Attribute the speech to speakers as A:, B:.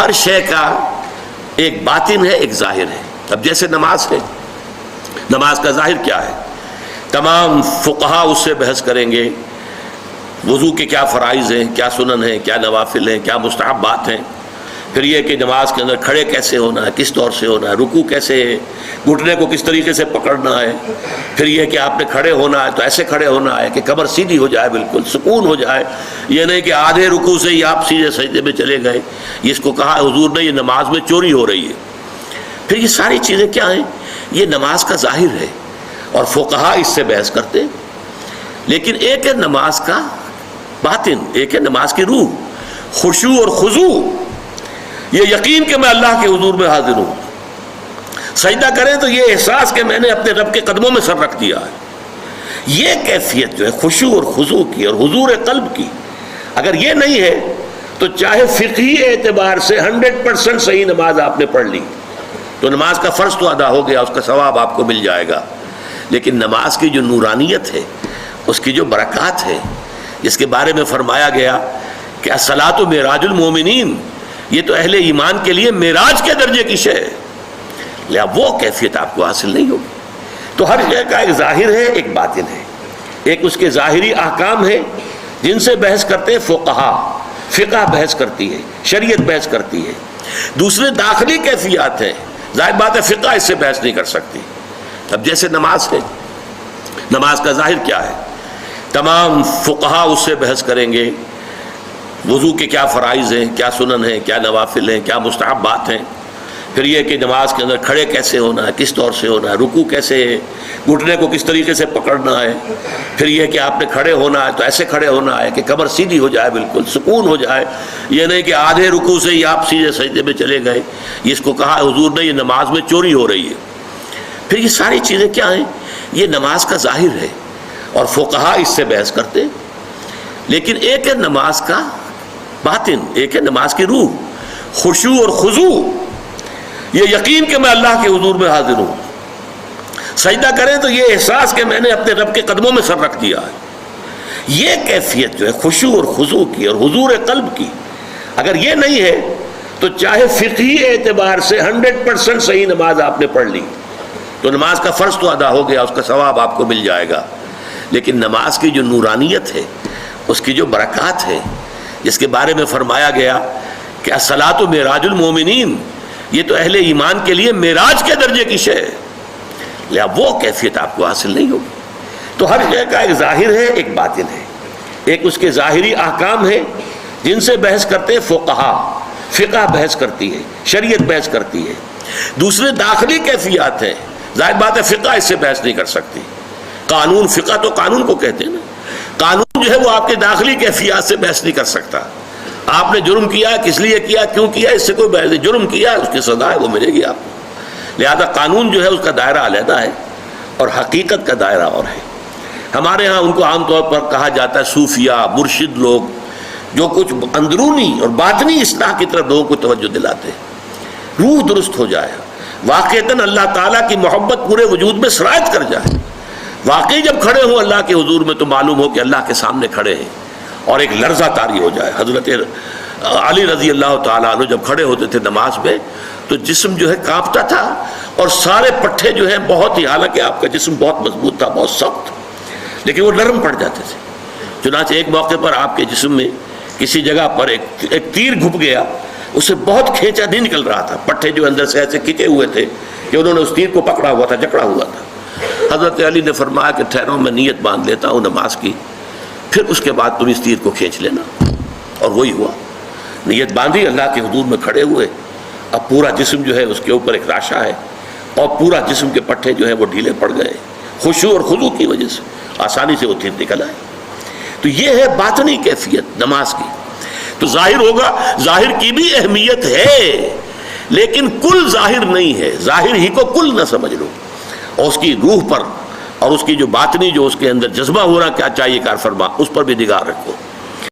A: ہر شے کا ایک باطن ہے، ایک ظاہر ہے. اب جیسے نماز ہے، نماز کا ظاہر کیا ہے؟ تمام فقہا اس سے بحث کریں گے. وضو کے کیا فرائض ہیں، کیا سنن ہیں، کیا نوافل ہیں، کیا مستحبات ہیں. پھر یہ کہ نماز کے اندر کھڑے کیسے ہونا ہے، کس طور سے ہونا ہے، رکوع کیسے ہے، گھٹنے کو کس طریقے سے پکڑنا ہے. پھر یہ کہ آپ نے کھڑے ہونا ہے تو ایسے کھڑے ہونا ہے کہ کمر سیدھی ہو جائے، بالکل سکون ہو جائے. یہ نہیں کہ آدھے رکوع سے ہی آپ سیدھے سجدے میں چلے گئے. اس کو کہا حضور نے یہ نماز میں چوری ہو رہی ہے. پھر یہ ساری چیزیں کیا ہیں؟ یہ نماز کا ظاہر ہے اور فقہا اس سے بحث کرتے. لیکن ایک ہے نماز کا باطن، ایک ہے نماز کی روح، خشوع اور خضوع. یہ یقین کہ میں اللہ کے حضور میں حاضر ہوں. سجدہ کریں تو یہ احساس کہ میں نے اپنے رب کے قدموں میں سر رکھ دیا ہے. یہ کیفیت جو ہے خشوع اور خضوع کی اور حضور قلب کی، اگر یہ نہیں ہے تو چاہے فقہی اعتبار سے 100% صحیح نماز آپ نے پڑھ لی تو نماز کا فرض تو ادا ہو گیا، اس کا ثواب آپ کو مل جائے گا. لیکن نماز کی جو نورانیت ہے، اس کی جو برکات ہے، جس کے بارے میں فرمایا گیا کہ الصلاۃ معراج المومنین، یہ تو اہل ایمان کے لیے معراج کے درجے کی شے ہے. لہٰذا وہ کیفیت آپ کو حاصل نہیں ہوگی. تو ہر شے کا ایک ظاہر ہے، ایک باطن ہے. ایک اس کے ظاہری احکام ہے جن سے بحث کرتے ہیں فقہا، فقہ بحث کرتی ہے، شریعت بحث کرتی ہے. دوسرے داخلی کیفیات ہیں، ظاہر بات ہے فقہ اس سے بحث نہیں کر سکتی. اب جیسے نماز ہے، نماز کا ظاہر کیا ہے؟ تمام فقہا اس سے بحث کریں گے. وضو کے کیا فرائض ہیں، کیا سنن ہیں، کیا نوافل ہیں، کیا مستحبات ہیں. پھر یہ کہ نماز کے اندر کھڑے کیسے ہونا ہے، کس طور سے ہونا ہے، رکوع کیسے ہے، گھٹنے کو کس طریقے سے پکڑنا ہے. پھر یہ کہ آپ نے کھڑے ہونا ہے تو ایسے کھڑے ہونا ہے کہ کمر سیدھی ہو جائے، بالکل سکون ہو جائے. یہ نہیں کہ آدھے رکوع سے ہی آپ سیدھے سجدے میں چلے گئے. اس کو کہا حضور نے یہ نماز میں چوری ہو رہی ہے. پھر یہ ساری چیزیں کیا ہیں؟ یہ نماز کا ظاہر ہے اور فقہا اس سے بحث کرتے. لیکن ایک ہے نماز کا باطن، ایک ہے نماز کی روح، خشوع اور خضوع. یہ یقین کہ میں اللہ کے حضور میں حاضر ہوں. سجدہ کریں تو یہ احساس کہ میں نے اپنے رب کے قدموں میں سر رکھ دیا ہے. یہ کیفیت جو ہے خشوع اور خضوع کی اور حضور قلب کی، اگر یہ نہیں ہے تو چاہے فقہی اعتبار سے 100% صحیح نماز آپ نے پڑھ لی تو نماز کا فرض تو ادا ہو گیا، اس کا ثواب آپ کو مل جائے گا. لیکن نماز کی جو نورانیت ہے، اس کی جو برکات ہے، جس کے بارے میں فرمایا گیا کہ الصلاۃ معراج المومنین، یہ تو اہل ایمان کے لیے معراج کے درجے کی شے ہے. لہٰذا وہ کیفیت آپ کو حاصل نہیں ہوگی. تو ہر شے کا ایک ظاہر ہے، ایک باطن ہے. ایک اس کے ظاہری احکام ہے جن سے بحث کرتے ہیں فقہا، فقہ بحث کرتی ہے، شریعت بحث کرتی ہے. دوسرے داخلی کیفیات ہیں، ظاہر بات ہے فقہ اس سے بحث نہیں کر سکتی. قانون، فقہ تو قانون کو کہتے ہیں نا. قانون جو ہے وہ آپ کے داخلی کیفیات سے بحث نہیں کر سکتا. آپ نے جرم کیا، کس لیے کیا، کیوں کیا، اس سے کوئی بحث نہیں. جرم کیا، اس کی سزا ہے، وہ ملے گی آپ کو. لہذا قانون جو ہے اس کا دائرہ علیحدہ ہے اور حقیقت کا دائرہ اور ہے. ہمارے ہاں ان کو عام طور پر کہا جاتا ہے صوفیہ، مرشد لوگ، جو کچھ اندرونی اور باطنی اصلاح کی طرف لوگوں کو توجہ دلاتے ہیں. روح درست ہو جائے، واقعتاً اللہ تعالیٰ کی محبت پورے وجود میں سرایت کر جائے. واقعی جب کھڑے ہوں اللہ کے حضور میں تو معلوم ہو کہ اللہ کے سامنے کھڑے ہیں، اور ایک لرزہ طاری ہو جائے. حضرت علی رضی اللہ تعالیٰ عنہ جب کھڑے ہوتے تھے نماز میں تو جسم جو ہے کانپتا تھا، اور سارے پٹھے جو ہیں بہت ہی، حالانکہ آپ کا جسم بہت مضبوط تھا، بہت سخت، لیکن وہ نرم پڑ جاتے تھے. چنانچہ ایک موقع پر آپ کے جسم میں کسی جگہ پر ایک تیر گھپ گیا، اس سے بہت کھینچا نہیں نکل رہا تھا. پٹھے جو اندر سے ایسے کھینچے ہوئے تھے کہ انہوں نے اس تیر کو پکڑا ہوا تھا، جکڑا ہوا تھا. حضرت علی نے فرمایا کہ ٹھہرو، میں نیت باندھ لیتا ہوں نماز کی، پھر اس کے بعد تم اس تیر کو کھینچ لینا. اور وہی ہوا. نیت باندھی، اللہ کے حضور میں کھڑے ہوئے. اب پورا جسم جو ہے اس کے اوپر ایک راشا ہے، اور پورا جسم کے پٹھے جو ہیں وہ ڈھیلے پڑ گئے. خشوع اور خضوع کی وجہ سے آسانی سے وہ تیر نکل آئے. تو یہ ہے باطنی کیفیت نماز کی. تو ظاہر ہوگا، ظاہر کی بھی اہمیت ہے، لیکن کل ظاہر نہیں ہے. ظاہر ہی کو کل نہ سمجھ لو، اور اس کی روح پر اور اس کی جو باطنی جو اس کے اندر جذبہ ہو رہا کیا چاہیے کار فرما، اس پر بھی نگاہ رکھو.